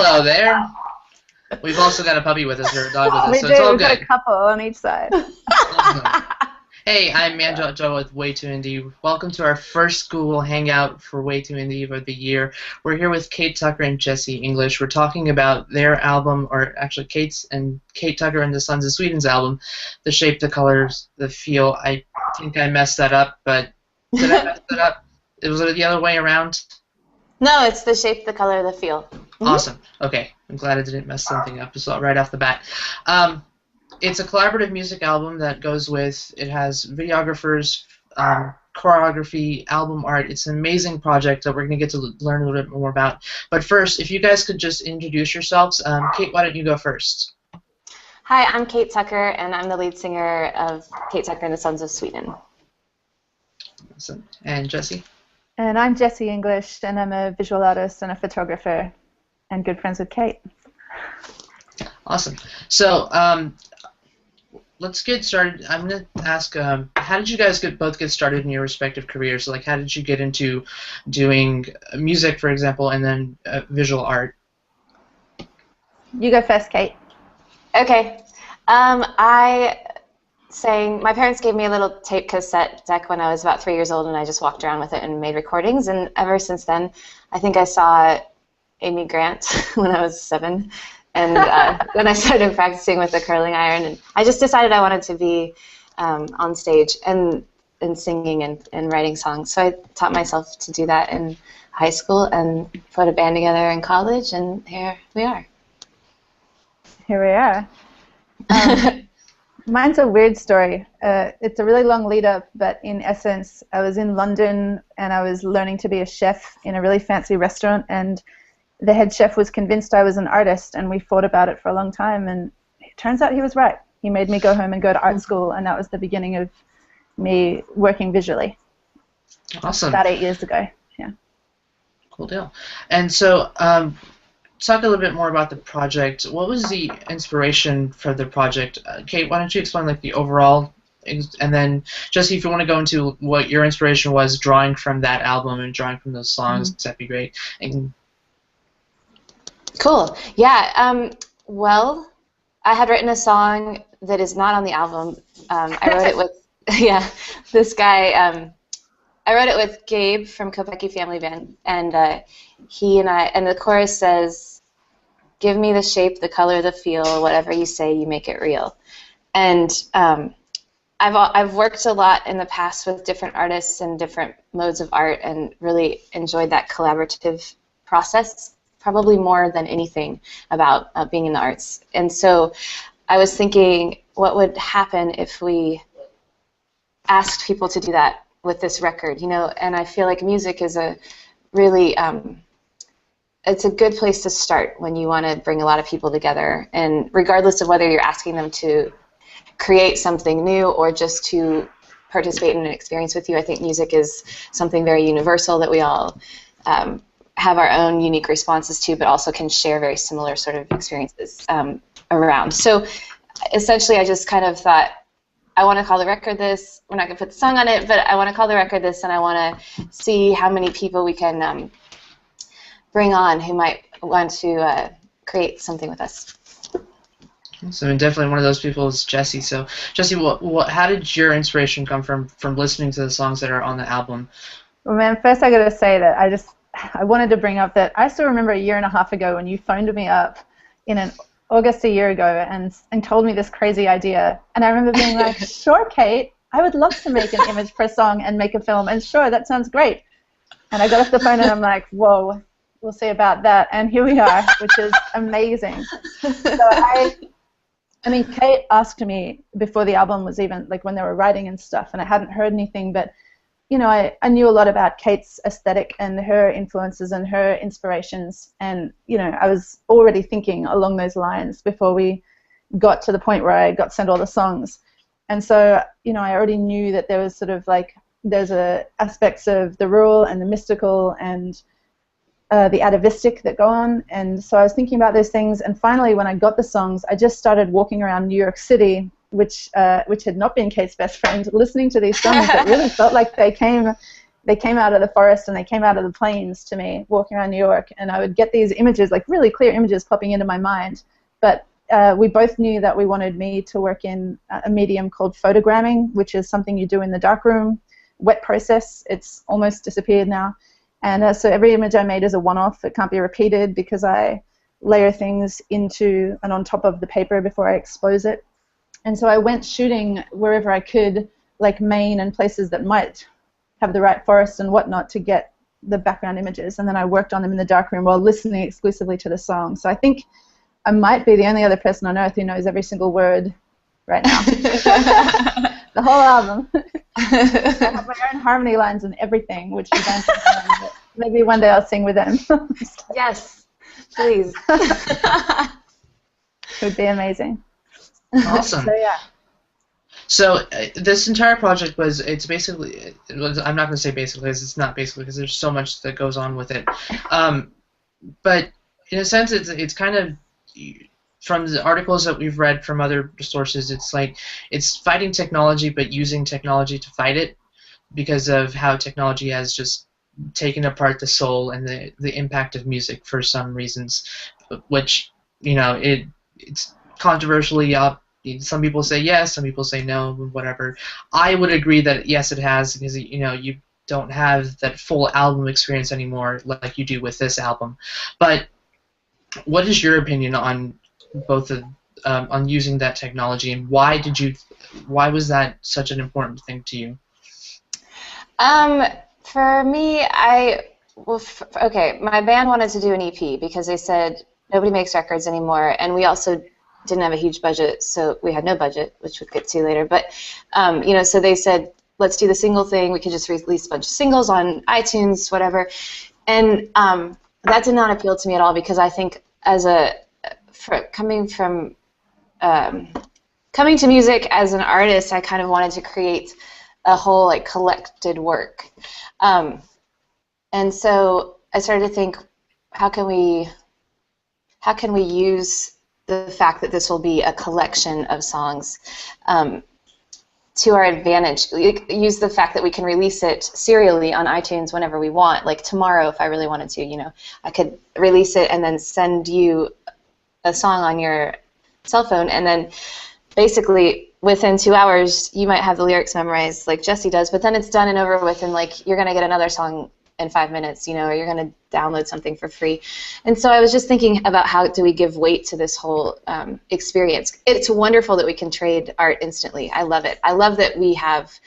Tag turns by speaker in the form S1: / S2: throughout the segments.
S1: Hello there. We've also got a puppy with us, or a dog with us,
S2: We
S1: so
S2: do.
S1: it's all
S2: We've got
S1: good.
S2: a couple on each side.
S1: Hey, I'm Manjo with Way Too Indie. Welcome to our first Google Hangout for Way Too Indie of the year. We're here with Kate Tucker and Jesse English. We're talking about their album, or actually Kate Tucker and the Sons of Sweden's album, The Shape, the Colors, the Feel. I think I messed that up, but did I mess that up? Was it the other way around?
S3: No, it's The Shape, the Color, the Feel.
S1: Awesome. Okay. I'm glad I didn't mess something up right off the bat. It's a collaborative music album that goes with, it has videographers, choreography, album art. It's an amazing project that we're going to get to learn a little bit more about. But first, if you guys could just introduce yourselves. Kate, why don't you go first?
S3: Hi, I'm Kate Tucker, and I'm the lead singer of Kate Tucker and the Sons of Sweden.
S1: Awesome. And Jesse?
S2: And I'm Jesse English, and I'm a visual artist and a photographer, and good friends with Kate.
S1: Awesome. So, let's get started. I'm going to ask, how did you guys both get started in your respective careers? So, like, how did you get into doing music, for example, and then visual art?
S2: You go first, Kate.
S3: Okay. My parents gave me a little tape cassette deck when I was about 3 years old, and I just walked around with it and made recordings. And ever since then, I think I saw Amy Grant when I was 7. And then I started practicing with the curling iron, and I just decided I wanted to be on stage and singing and writing songs. So I taught myself to do that in high school and put a band together in college, and here we are.
S2: Here we are. Mine's a weird story. It's a really long lead up, but in essence, I was in London and I was learning to be a chef in a really fancy restaurant, and the head chef was convinced I was an artist, and we fought about it for a long time, and it turns out he was right. He made me go home and go to art school, and that was the beginning of me working visually.
S1: Awesome.
S2: About 8 years ago, yeah.
S1: Cool deal. And so, talk a little bit more about the project. What was the inspiration for the project? Kate, why don't you explain like the overall, and then Jesse, if you want to go into what your inspiration was drawing from that album and drawing from those songs, that'd be great. And
S3: cool. Yeah. Well, I had written a song that is not on the album. I wrote it with this guy. I wrote it with Gabe from Kopecky Family Band, and he and I, and the chorus says, "Give me the shape, the color, the feel. Whatever you say, you make it real." And I've worked a lot in the past with different artists and different modes of art, and really enjoyed that collaborative process, probably more than anything about being in the arts. And so I was thinking, what would happen if we asked people to do that with this record, you know? And I feel like music is a really, it's a good place to start when you want to bring a lot of people together. And regardless of whether you're asking them to create something new or just to participate in an experience with you, I think music is something very universal that we all have our own unique responses to, but also can share very similar sort of experiences around. So essentially I just kind of thought, I want to call the record this. We're not going to put the song on it, but I want to call the record this, and I want to see how many people we can bring on who might want to create something with us.
S1: So and definitely one of those people is Jesse. So Jesse, how did your inspiration come from listening to the songs that are on the album?
S2: Well, man, first I got to say that I wanted to bring up that I still remember a year and a half ago when you phoned me up in August a year ago and told me this crazy idea. And I remember being like, sure, Kate, I would love to make an image for a song and make a film. And sure, that sounds great. And I got off the phone and I'm like, whoa, we'll see about that. And here we are, which is amazing. So I mean, Kate asked me before the album was even, like when they were writing and stuff, and I hadn't heard anything, but you know, I knew a lot about Kate's aesthetic and her influences and her inspirations, and you know, I was already thinking along those lines before we got to the point where I got sent all the songs. And so, you know, I already knew that there was sort of like, there's aspects of the rural and the mystical and the atavistic that go on, and so I was thinking about those things, and finally when I got the songs, I just started walking around New York City, which had not been Kate's best friend, listening to these songs that really felt like they came they came out of the forest and they came out of the plains to me walking around New York, and I would get these images, like really clear images popping into my mind. But we both knew that we wanted me to work in a medium called photogramming, which is something you do in the darkroom, wet process. It's almost disappeared now. And so every image I made is a one-off. It can't be repeated because I layer things into and on top of the paper before I expose it. And so I went shooting wherever I could, like Maine and places that might have the right forests and whatnot to get the background images. And then I worked on them in the darkroom while listening exclusively to the song. So I think I might be the only other person on earth who knows every single word right now. The whole album. I have my own harmony lines and everything, which the band can learn, but maybe one day I'll sing with them.
S3: Yes, please.
S2: It would be amazing.
S1: Awesome.
S2: So yeah.
S1: So this entire project it's basically, I'm not going to say basically because it's not basically because there's so much that goes on with it. But in a sense, it's kind of, from the articles that we've read from other sources, it's like it's fighting technology but using technology to fight it because of how technology has just taken apart the soul and the impact of music for some reasons, which, you know, it's controversially up. Some people say yes, some people say no, whatever. I would agree that yes, it has, because, you know, you don't have that full album experience anymore like you do with this album. But what is your opinion on both of on using that technology, and why was that such an important thing to you?
S3: For me, okay, my band wanted to do an EP because they said nobody makes records anymore, and we also didn't have a huge budget, so we had no budget, which we'll get to later. But you know, so they said, let's do the single thing. We could just release a bunch of singles on iTunes, whatever. And that did not appeal to me at all, because I think coming to music as an artist, I kind of wanted to create a whole like collected work. And so I started to think, how can we use the fact that this will be a collection of songs to our advantage? Use the fact that we can release it serially on iTunes whenever we want. Like tomorrow, if I really wanted to, you know, I could release it and then send you a song on your cell phone, and then basically within 2 hours you might have the lyrics memorized like Jesse does, but then it's done and over with, and like you're gonna get another song in 5 minutes, you know, or you're gonna download something for free. And so I was just thinking about, how do we give weight to this whole experience? It's wonderful that we can trade art instantly. I love it. I love that we have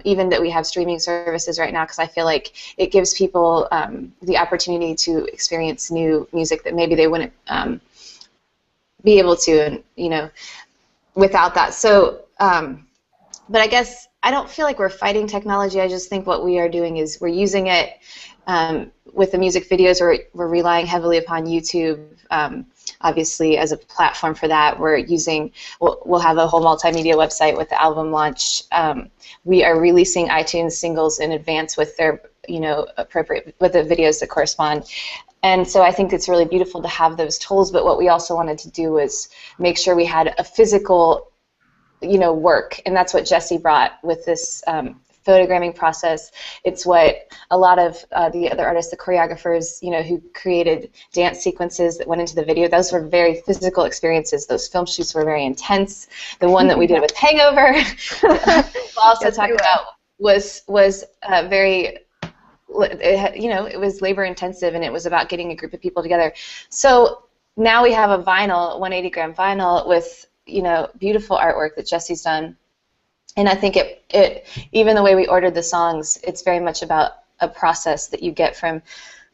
S3: even that we have streaming services right now, because I feel like it gives people the opportunity to experience new music that maybe they wouldn't be able to, and you know, without that. So, but I guess I don't feel like we're fighting technology. I just think what we are doing is we're using it with the music videos. We're relying heavily upon YouTube, obviously, as a platform for that. We'll have a whole multimedia website with the album launch. We are releasing iTunes singles in advance with their, you know, appropriate, with the videos that correspond. And so I think it's really beautiful to have those tools, but what we also wanted to do was make sure we had a physical, you know, work, and that's what Jesse brought with this photogramming process. It's what a lot of the other artists, the choreographers, you know, who created dance sequences that went into the video, those were very physical experiences. Those film shoots were very intense. The one that we did with Hangover, we'll also talk about, was very, you know, it was labor intensive, and it was about getting a group of people together. So now we have a vinyl, 180-gram vinyl with, you know, beautiful artwork that Jesse's done. And I think it even the way we ordered the songs, it's very much about a process that you get from,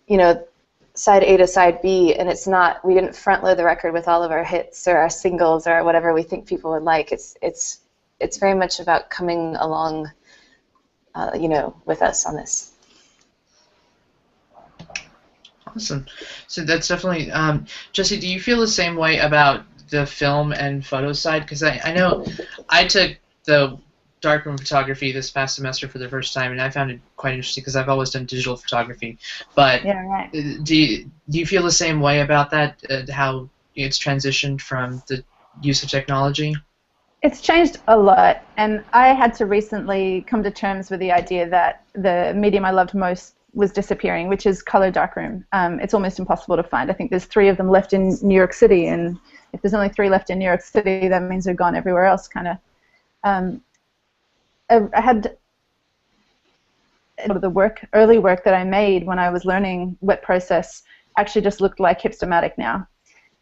S3: you know, side A to side B, and it's not, we didn't front load the record with all of our hits or our singles or whatever we think people would like. It's very much about coming along, you know, with us on this.
S1: Awesome. So that's definitely, Jesse, do you feel the same way about the film and photo side? Because I know I took the darkroom photography this past semester for the first time, and I found it quite interesting because I've always done digital photography. But
S2: Yeah, right.
S1: do you feel the same way about that, how it's transitioned from the use of technology?
S2: It's changed a lot, and I had to recently come to terms with the idea that the medium I loved most was disappearing, which is color darkroom. It's almost impossible to find. I think there's 3 of them left in New York City, and if there's only 3 left in New York City, that means they're gone everywhere else, kind of. I had the early work that I made when I was learning wet process actually just looked like Hipstamatic now.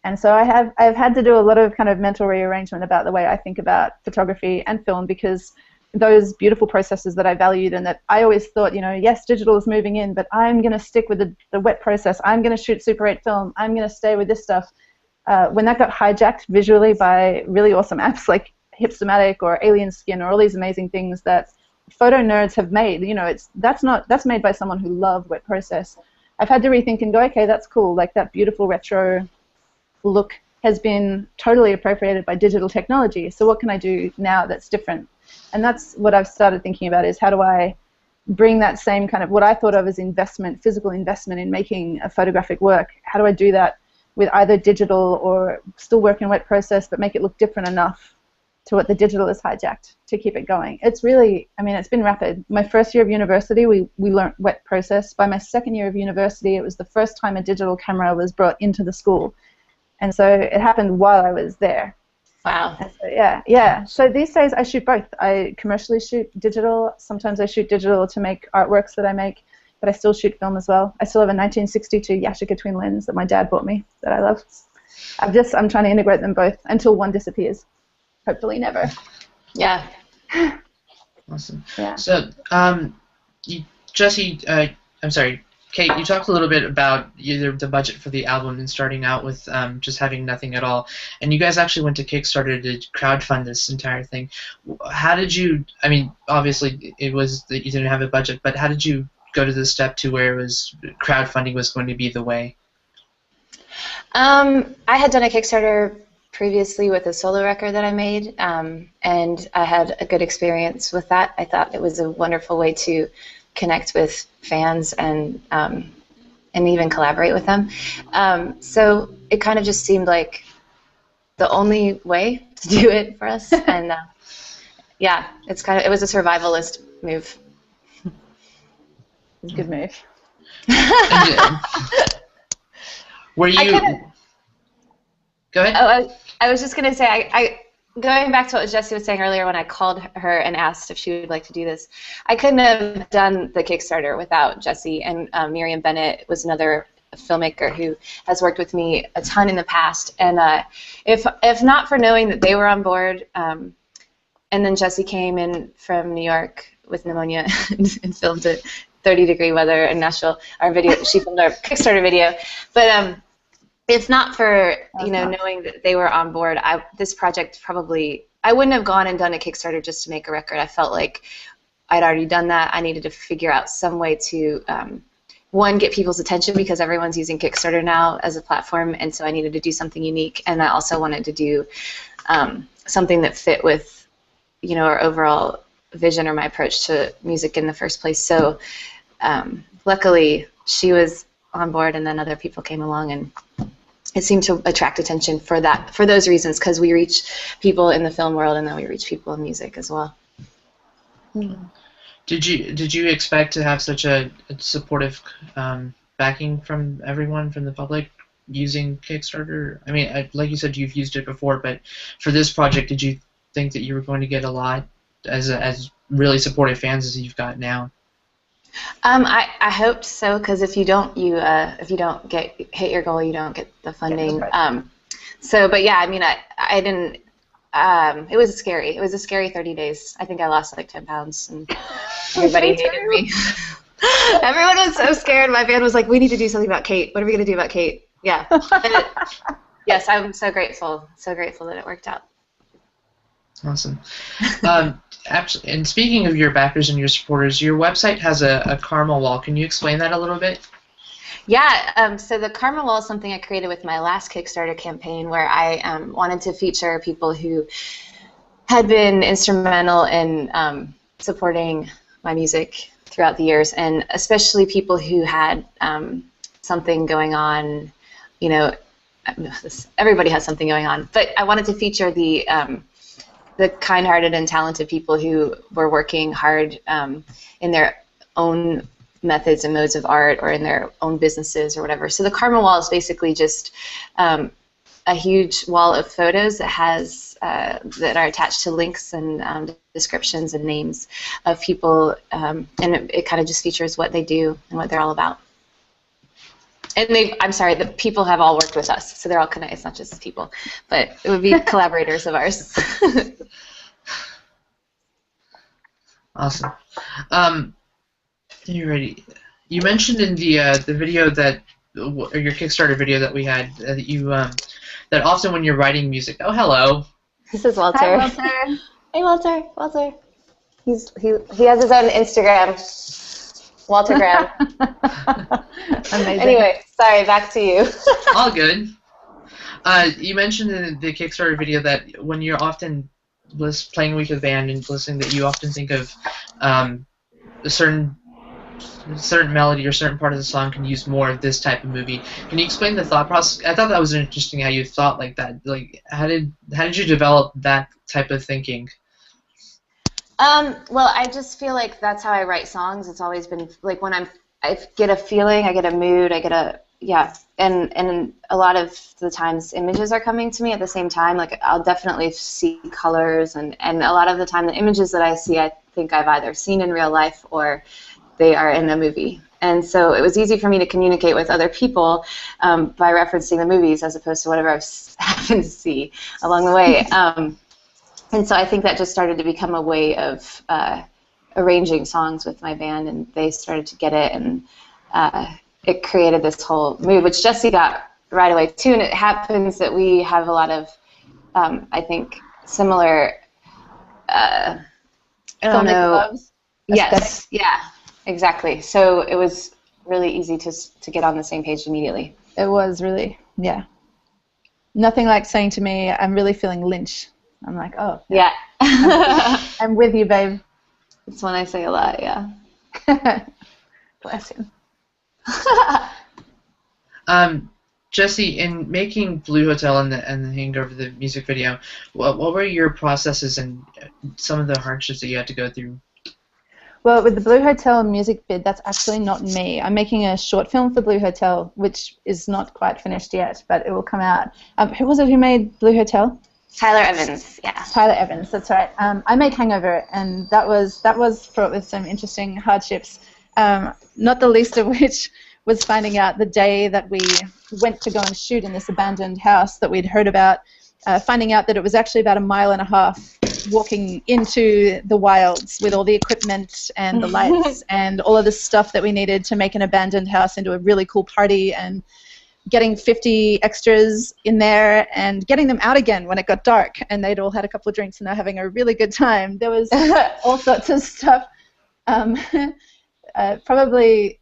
S2: And so I've had to do a lot of kind of mental rearrangement about the way I think about photography and film, because those beautiful processes that I valued and that I always thought, yes, digital is moving in, but I'm going to stick with the wet process. I'm going to shoot Super 8 film. I'm going to stay with this stuff. When that got hijacked visually by really awesome apps like Hipstamatic or Alien Skin or all these amazing things that photo nerds have made, that's made by someone who loved wet process. I've had to rethink and go, okay, that's cool. Like that beautiful retro look has been totally appropriated by digital technology. So what can I do now that's different? And that's what I've started thinking about, is how do I bring that same kind of what I thought of as investment, physical investment in making a photographic work. How do I do that with either digital or still work in wet process, but make it look different enough to what the digital is hijacked to keep it going? It's really, it's been rapid. My first year of university, we learned wet process. By my second year of university, it was the first time a digital camera was brought into the school. And so it happened while I was there.
S3: Wow.
S2: And so, yeah. So these days I shoot both. I commercially shoot digital. Sometimes I shoot digital to make artworks that I make, but I still shoot film as well. I still have a 1962 Yashica twin lens that my dad bought me that I love. I'm trying to integrate them both until one disappears. Hopefully never.
S3: Yeah.
S1: Awesome.
S2: Yeah.
S1: So, Jesse, I'm sorry, Kate, you talked a little bit about the budget for the album and starting out with just having nothing at all. And you guys actually went to Kickstarter to crowdfund this entire thing. How did you, obviously it was that you didn't have a budget, but how did you go to the step to where it was crowdfunding was going to be the way?
S3: I had done a Kickstarter previously with a solo record that I made, and I had a good experience with that. I thought it was a wonderful way to connect with fans and even collaborate with them. So it kind of just seemed like the only way to do it for us. And yeah, it was a survivalist move.
S2: Good move.
S1: Were you? Go ahead.
S3: Oh, I was just gonna say, going back to what Jessie was saying earlier when I called her and asked if she would like to do this, I couldn't have done the Kickstarter without Jessie, and Miriam Bennett was another filmmaker who has worked with me a ton in the past, and if not for knowing that they were on board, and then Jessie came in from New York with pneumonia and filmed it 30-degree weather in Nashville, she filmed our Kickstarter video, but if not for knowing that they were on board, this project I wouldn't have gone and done a Kickstarter just to make a record. I felt like I'd already done that. I needed to figure out some way to one, get people's attention, because everyone's using Kickstarter now as a platform, and so I needed to do something unique, and I also wanted to do something that fit with our overall vision or my approach to music in the first place. So luckily she was on board, and then other people came along, and it seemed to attract attention for those reasons, because we reach people in the film world, and then we reach people in music as well.
S1: Did you expect to have such a supportive backing from everyone, from the public, using Kickstarter? Like you said, you've used it before, but for this project, did you think that you were going to get a lot as really supportive fans as you've got now?
S3: I hoped so, because if you don't hit your goal, you don't get the funding.
S2: Yeah,
S3: But yeah, I didn't. It was scary. It was a scary 30 days. I think I lost like 10 pounds, and everybody hated me. Everyone was so scared. My band was like, "We need to do something about Kate. What are we gonna do about Kate?" Yeah. Yes, I'm so grateful. So grateful that it worked out.
S1: Awesome. Actually, and speaking of your backers and your supporters, your website has a karma wall. Can you explain that a little bit?
S3: Yeah, so the karma wall is something I created with my last Kickstarter campaign, where I wanted to feature people who had been instrumental in supporting my music throughout the years, and especially people who had something going on. Everybody has something going on, but I wanted to feature the the kind-hearted and talented people who were working hard in their own methods and modes of art or in their own businesses or whatever. So the Karma wall is basically just a huge wall of photos that has that are attached to links and descriptions and names of people, and it kind of just features what they do and what they're all about. And I'm sorry, the people have all worked with us, so they're all connected. It's not just people, but it would be collaborators of ours.
S1: Awesome. You ready? You mentioned in the video that, or your Kickstarter video that we had, that you that often when you're writing music. Oh, hello.
S3: This is Walter.
S2: Hi, Walter.
S3: Hey, Walter. Walter. He has his own Instagram. Waltergram.
S2: Amazing.
S3: Anyway, sorry, back to you.
S1: All good. You mentioned in the Kickstarter video that when you're often playing with the band and listening, that you often think of a certain melody or certain part of the song can use more of this type of movie. Can you explain the thought process? I thought that was interesting how you thought like that. Like, how did you develop that type of thinking?
S3: Well, I just feel like that's how I write songs. It's always been like when I get a feeling, I get a mood, and a lot of the times images are coming to me at the same time. Like I'll definitely see colors, and a lot of the time the images that I see, I think I've either seen in real life or they are in a movie. And so it was easy for me to communicate with other people by referencing the movies as opposed to whatever I've happened to see along the way. And so I think that just started to become a way of arranging songs with my band, and they started to get it, and it created this whole mood, which Jesse got right away too. And it happens that we have a lot of, I think, similar, I don't know. Loves. Yes, yeah, exactly. So it was really easy to get on the same page immediately.
S2: It was really, yeah. Nothing like saying to me, I'm really feeling Lynch. I'm like, oh.
S3: Yeah.
S2: I'm with you, babe.
S3: It's one I say a lot, yeah.
S2: Bless him.
S1: Jesse, in making Blue Hotel and the Hangover, the music video, what were your processes and some of the hardships that you had to go through?
S2: Well, with the Blue Hotel music vid, that's actually not me. I'm making a short film for Blue Hotel, which is not quite finished yet, but it will come out. Who was it who made Blue Hotel?
S3: Tyler Evans, yeah.
S2: Tyler Evans, that's right. I made Hangover, and that was fraught with some interesting hardships, not the least of which was finding out the day that we went to go and shoot in this abandoned house that we'd heard about, finding out that it was actually about 1.5 miles walking into the wilds with all the equipment and the lights and all of the stuff that we needed to make an abandoned house into a really cool party, and getting 50 extras in there and getting them out again when it got dark, and they'd all had a couple of drinks and they're having a really good time. There was all sorts of stuff. Probably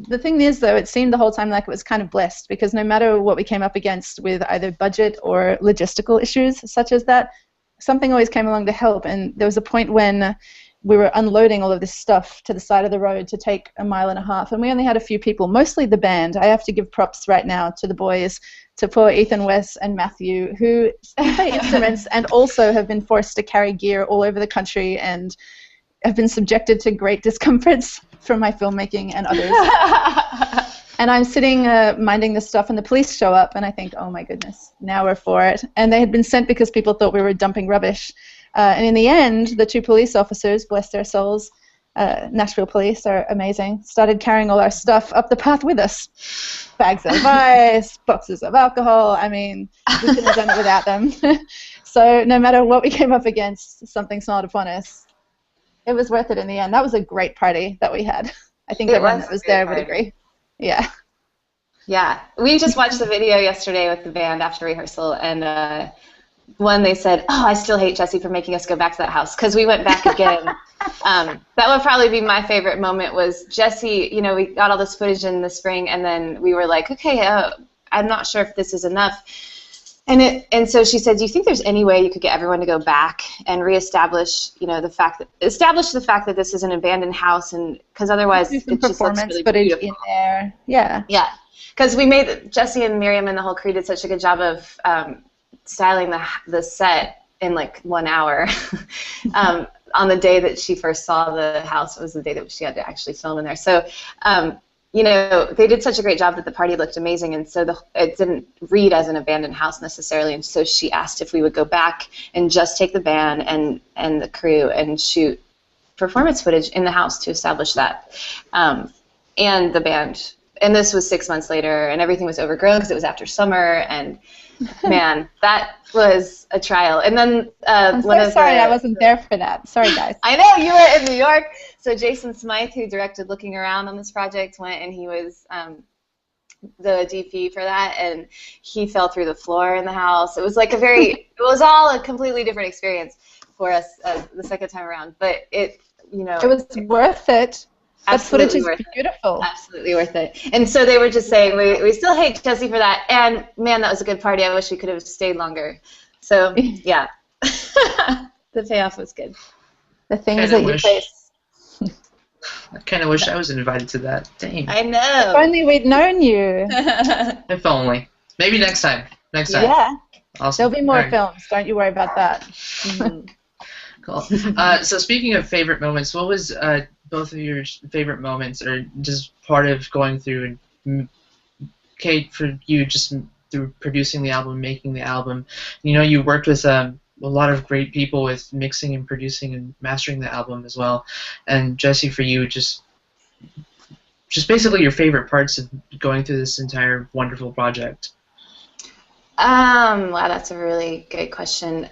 S2: the thing is, though, it seemed the whole time like it was kind of blessed, because no matter what we came up against with either budget or logistical issues such as that, something always came along to help. And there was a point when we were unloading all of this stuff to the side of the road to take 1.5 miles, and we only had a few people, mostly the band. I have to give props right now to the boys, to poor Ethan, Wes, and Matthew, who play instruments and also have been forced to carry gear all over the country and have been subjected to great discomforts from my filmmaking and others. And I'm sitting minding this stuff, and the police show up, and I think, oh my goodness, now we're for it. And they had been sent because people thought we were dumping rubbish. And in the end, the 2 police officers, bless their souls, Nashville police are amazing, started carrying all our stuff up the path with us. Bags of ice, boxes of alcohol. I mean, we couldn't have done it without them. So no matter what we came up against, something smiled upon us. It was worth it in the end. That was a great party that we had. I think everyone that was there would agree. Yeah.
S3: Yeah. We just watched the video yesterday with the band after rehearsal, and one, they said, oh, I still hate Jesse for making us go back to that house, because we went back again. That would probably be my favorite moment, was Jesse, you know, we got all this footage in the spring, and then we were like, okay, I'm not sure if this is enough. And so she said, do you think there's any way you could get everyone to go back and reestablish, you know, establish the fact that this is an abandoned house, and because otherwise it just looks really
S2: footage
S3: beautiful.
S2: In there. Yeah.
S3: Yeah. Because we made, Jesse and Miriam and the whole crew did such a good job of styling the set in like 1 hour. On the day that she first saw the house was the day that she had to actually film in there. So, you know, they did such a great job that the party looked amazing, and so it didn't read as an abandoned house necessarily. And so she asked if we would go back and just take the band and the crew and shoot performance footage in the house to establish that, and the band. And this was 6 months later, and everything was overgrown because it was after summer, and man, that was a trial. And then
S2: I'm so sorry I wasn't there for that. Sorry, guys.
S3: I know, you were in New York. So Jason Smythe, who directed Looking Around on this project, went, and he was the DP for that, and he fell through the floor in the house. It was like it was all a completely different experience for us the second time around. But it
S2: was worth it. That footage is beautiful.
S3: Absolutely worth it. And so they were just saying, we still hate Jesse for that. And, man, that was a good party. I wish we could have stayed longer. So, yeah. The payoff was good.
S2: The things that you face.
S1: I kind of wish I was invited to that. Dang.
S3: I know.
S2: If only we'd known you.
S1: If only. Maybe next time.
S2: Yeah.
S1: Awesome.
S2: There'll be more films. Don't you worry about that.
S3: Mm-hmm.
S1: Cool. So speaking of favorite moments, what was both of your favorite moments, or just part of going through, and Kate, for you, just through producing the album, making the album? You know, you worked with a lot of great people with mixing and producing and mastering the album as well. And Jesse, for you, just basically your favorite parts of going through this entire wonderful project.
S3: Wow, that's a really good question.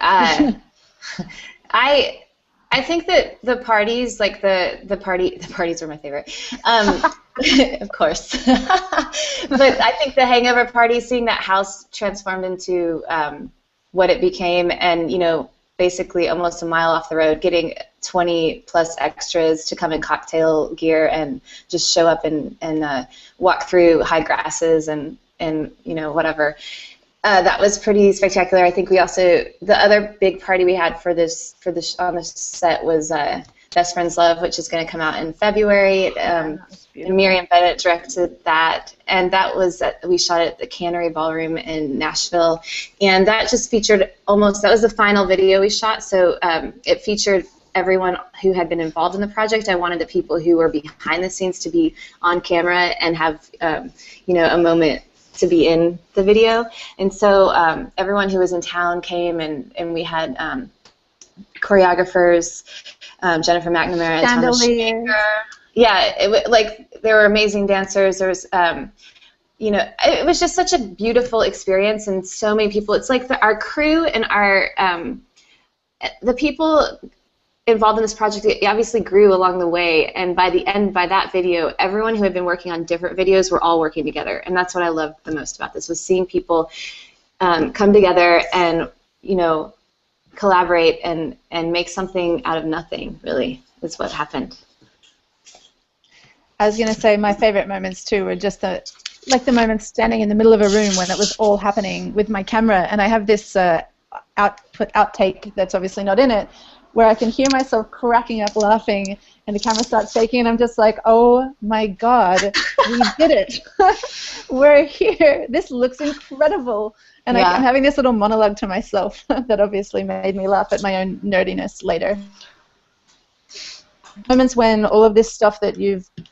S3: I think that the parties, like the parties were my favorite, of course. But I think the hangover party, seeing that house transformed into what it became, and basically almost a mile off the road, getting 20+ extras to come in cocktail gear and just show up and walk through high grasses and whatever. That was pretty spectacular. I think we also, the other big party we had on this set was Best Friends Love, which is going to come out in February. And Miriam Bennett directed that, and that was we shot it at the Cannery Ballroom in Nashville, and that just featured that was the final video we shot. So it featured everyone who had been involved in the project. I wanted the people who were behind the scenes to be on camera and have a moment to be in the video. And so everyone who was in town came, and we had choreographers, Jennifer McNamara and Thomas Shaker. Yeah, there were amazing dancers. There was, it was just such a beautiful experience, and so many people. It's like our crew and our the people involved in this project, it obviously grew along the way, and by the end, by that video, everyone who had been working on different videos were all working together, and that's what I loved the most about this, was seeing people come together and collaborate and make something out of nothing. Really, is what happened.
S2: I was going to say my favorite moments too were just the moments standing in the middle of a room when it was all happening with my camera, and I have this outtake that's obviously not in it, where I can hear myself cracking up laughing, and the camera starts shaking, and I'm just like, oh my God, we did it. We're here. This looks incredible. And I'm having this little monologue to myself that obviously made me laugh at my own nerdiness later. Moments when all of this stuff that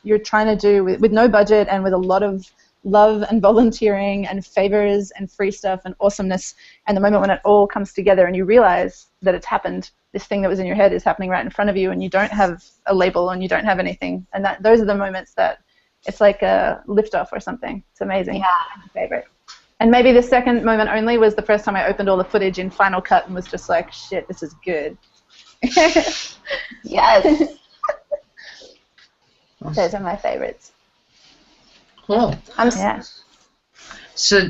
S2: you're trying to do with no budget and with a lot of love and volunteering and favors and free stuff and awesomeness, and the moment when it all comes together and you realize that it's happened, this thing that was in your head is happening right in front of you, and you don't have a label and you don't have anything, and those are the moments that it's like a liftoff or something. It's amazing.
S3: Yeah.
S2: My favorite. And maybe the second moment only was the first time I opened all the footage in Final Cut and was just like, shit, this is good.
S3: Yes.
S2: Those are my favorites.
S1: Cool.
S2: Yeah.
S1: So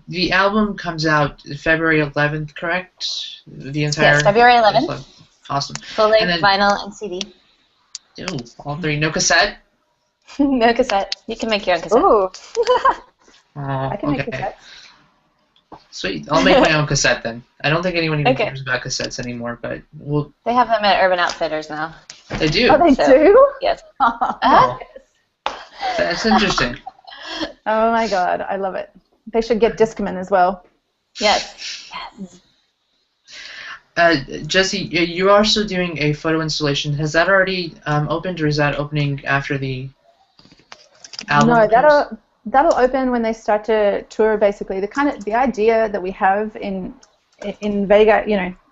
S1: the album comes out February 11th, correct? The entire.
S3: Yes, February 11th.
S1: Awesome.
S3: Full length vinyl and CD.
S1: Ooh, all three. No cassette?
S3: No cassette. You can make your own cassette.
S2: Ooh.
S1: Oh,
S2: I can make cassettes.
S1: Sweet. I'll make my own cassette then. I don't think anyone even cares about cassettes anymore, but we'll.
S3: They have them at Urban Outfitters now.
S1: They do.
S2: Oh, they do?
S3: Yes.
S1: Oh. That's interesting.
S2: Oh my God, I love it. They should get Discman as well.
S3: Yes.
S1: Jesse, you are also doing a photo installation. Has that already opened, or is that opening after the album
S2: No,
S1: comes?
S2: that'll open when they start to tour. Basically, the idea that we have in Vega,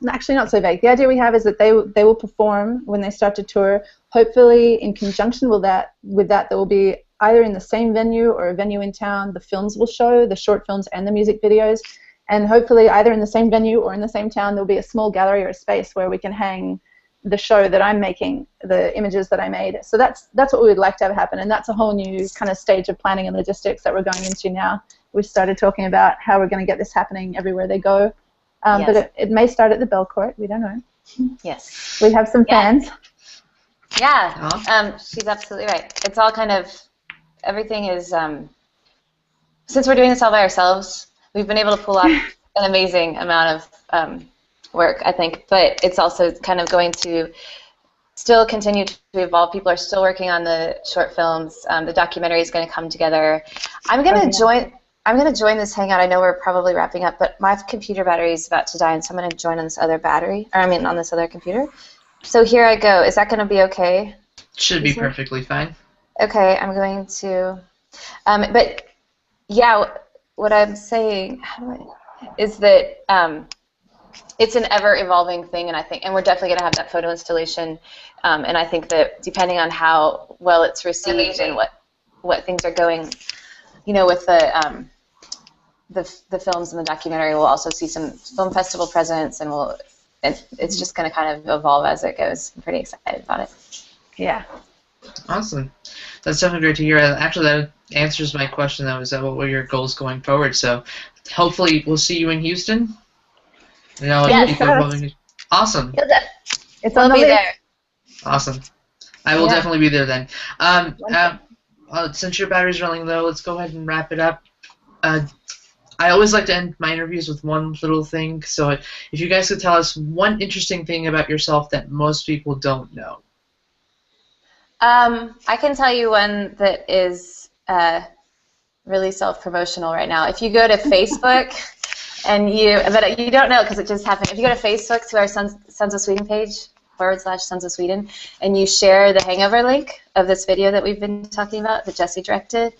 S2: actually not so vague. The idea we have is that they will perform when they start to tour. Hopefully, in conjunction with that, there will be either in the same venue or a venue in town. The films will show, the short films and the music videos, and hopefully either in the same venue or in the same town, there'll be a small gallery or a space where we can hang the show that I'm making, the images that I made. So that's what we would like to have happen, and that's a whole new kind of stage of planning and logistics that we're going into now. We've started talking about how we're going to get this happening everywhere they go.
S3: Yes.
S2: But it may start at the Belcourt. We don't know.
S3: Yes.
S2: We have some fans.
S3: Yeah, she's absolutely right. It's all kind of, everything is, since we're doing this all by ourselves, we've been able to pull off an amazing amount of work, I think, but it's also kind of going to still continue to evolve. People are still working on the short films. The documentary is going to come together. I'm going to join this Hangout. I know we're probably wrapping up, but my computer battery is about to die, and so I'm going to join on this other on this other computer. So here I go. Is that going to be okay?
S1: Should be perfectly fine.
S3: Okay, I'm going to, but yeah, what I'm saying is that it's an ever-evolving thing, and we're definitely going to have that photo installation, and I think that depending on how well it's received and what things are going, with the films and the documentary, we'll also see some film festival presence, and it's just going to kind of evolve as it goes. I'm pretty excited about it.
S2: Yeah.
S1: Awesome. That's definitely great to hear. Actually, that answers my question. That was what were your goals going forward? So hopefully we'll see you in Houston.
S2: Yes.
S1: Awesome.
S2: It's on the list.
S3: there.
S1: Awesome. I will definitely be there then. Since your battery's running low, let's go ahead and wrap it up. I always like to end my interviews with one little thing. So if you guys could tell us one interesting thing about yourself that most people don't know.
S3: I can tell you one that is really self-promotional right now. If you go to Facebook, but you don't know because it just happened. If you go to Facebook to our Sons of Sweden page, /Sons of Sweden, and you share the Hangover link of this video that we've been talking about that Jesse directed,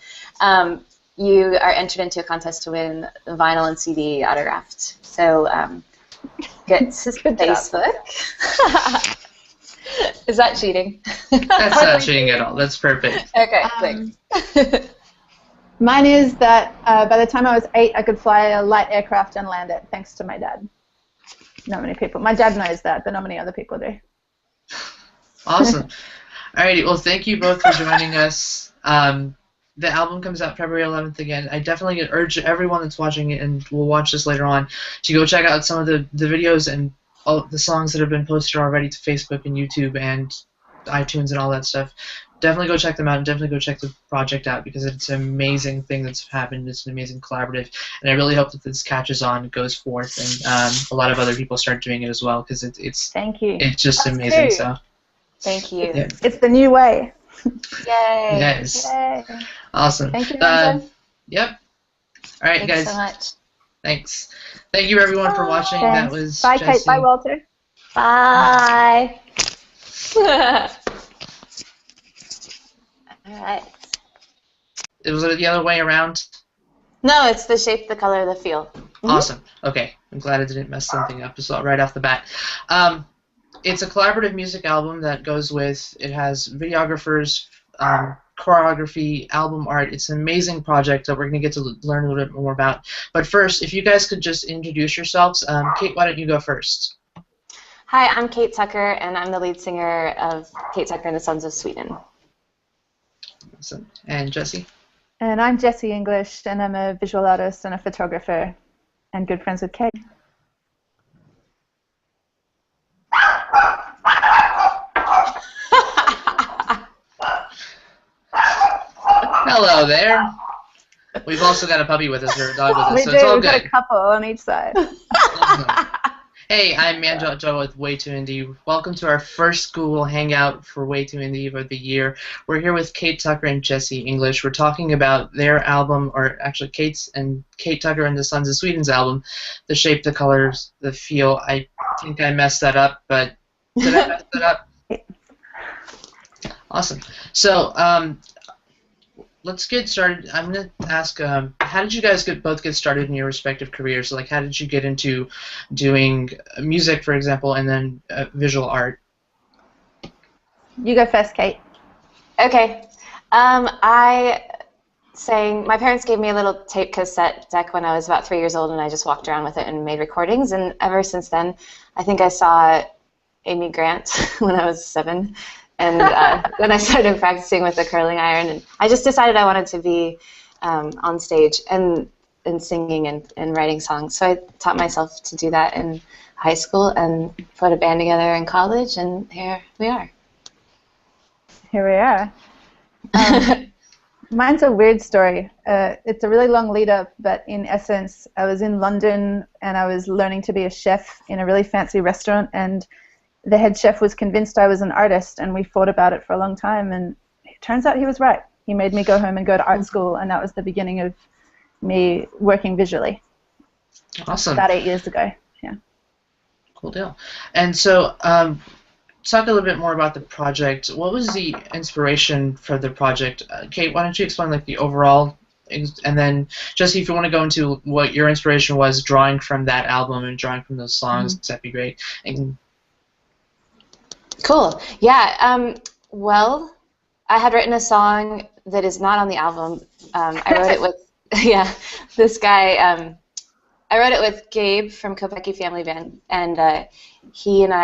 S3: you are entered into a contest to win vinyl and CD autographed. So get to Facebook. Is that cheating?
S1: That's not cheating at all. That's perfect.
S3: Okay, thanks.
S2: Mine is that by the time I was 8, I could fly a light aircraft and land it, thanks to my dad. Not many people. My dad knows that, but not many other people do.
S1: Awesome. Alrighty. Well, thank you both for joining us. The album comes out February 11th again. I definitely urge everyone that's watching it and will watch this later on to go check out some of the videos and all the songs that have been posted already to Facebook and YouTube and iTunes and all that stuff. Definitely go check them out and definitely go check the project out because it's an amazing thing that's happened. It's an amazing collaborative, and I really hope that this catches on, goes forth, and a lot of other people start doing it as well because it's
S2: Thank you.
S1: It's just amazing.
S2: Too.
S1: So
S3: thank you.
S1: Yeah.
S2: It's the new way.
S3: Yay!
S1: Yes.
S2: Yay.
S1: Awesome.
S2: Thank you, Brandon.
S1: Yep. All right,
S3: Thanks
S1: guys.
S3: so much.
S1: Thanks. Thank you, everyone, for watching.
S2: Thanks.
S1: That was
S2: Bye,
S1: Jesse.
S2: Kate. Bye, Walter.
S3: Bye. All right.
S1: Was it the other way around?
S3: No, it's the shape, the color, the feel.
S1: Awesome. Okay. I'm glad I didn't mess something up right off the bat. It's a collaborative music album that goes with, it has videographers, choreography, album art. It's an amazing project that we're going to get to learn a little bit more about. But first, if you guys could just introduce yourselves. Kate, why don't you go first?
S3: Hi, I'm Kate Tucker, and I'm the lead singer of Kate Tucker and the Sons of Sweden.
S1: Awesome. And Jesse?
S2: And I'm Jessie English, and I'm a visual artist and a photographer and good friends with Kate.
S1: Hello there. We've also got a puppy with us, or a dog with us,
S2: We
S1: so
S2: do.
S1: it's all
S2: We've got
S1: good.
S2: a couple on each side.
S1: Awesome. Hey, I'm Manjo with Way Too Indie. Welcome to our first Google Hangout for Way Too Indie of the year. We're here with Kate Tucker and Jesse English. We're talking about their album, or actually Kate Tucker and the Sons of Sweden's album, The Shape, the Colors, the Feel. I think I messed that up, but did I mess that up? Awesome. So, let's get started. I'm going to ask, how did you guys both get started in your respective careers? Like, how did you get into doing music, for example, and then visual art?
S2: You go first, Kate.
S3: Okay. My parents gave me a little tape cassette deck when I was about 3 years old, and I just walked around with it and made recordings. And ever since then, I think I saw Amy Grant when I was 7. And then I started practicing with the curling iron, and I just decided I wanted to be on stage and singing and writing songs. So I taught myself to do that in high school and put a band together in college, and here we are.
S2: Here we are. Mine's a weird story. It's a really long lead up, but in essence, I was in London and I was learning to be a chef in a really fancy restaurant, and the head chef was convinced I was an artist, and we fought about it for a long time, and it turns out he was right. He made me go home and go to art school, and that was the beginning of me working visually.
S1: Awesome.
S2: About 8 years ago, yeah.
S1: Cool deal. And so, talk a little bit more about the project. What was the inspiration for the project? Kate, why don't you explain like the overall, and then Jesse, if you want to go into what your inspiration was drawing from that album and drawing from those songs, that'd be great. And
S3: Cool. Yeah. Well, I had written a song that is not on the album. I wrote it with this guy. I wrote it with Gabe from Kopecky Family Band, and he and I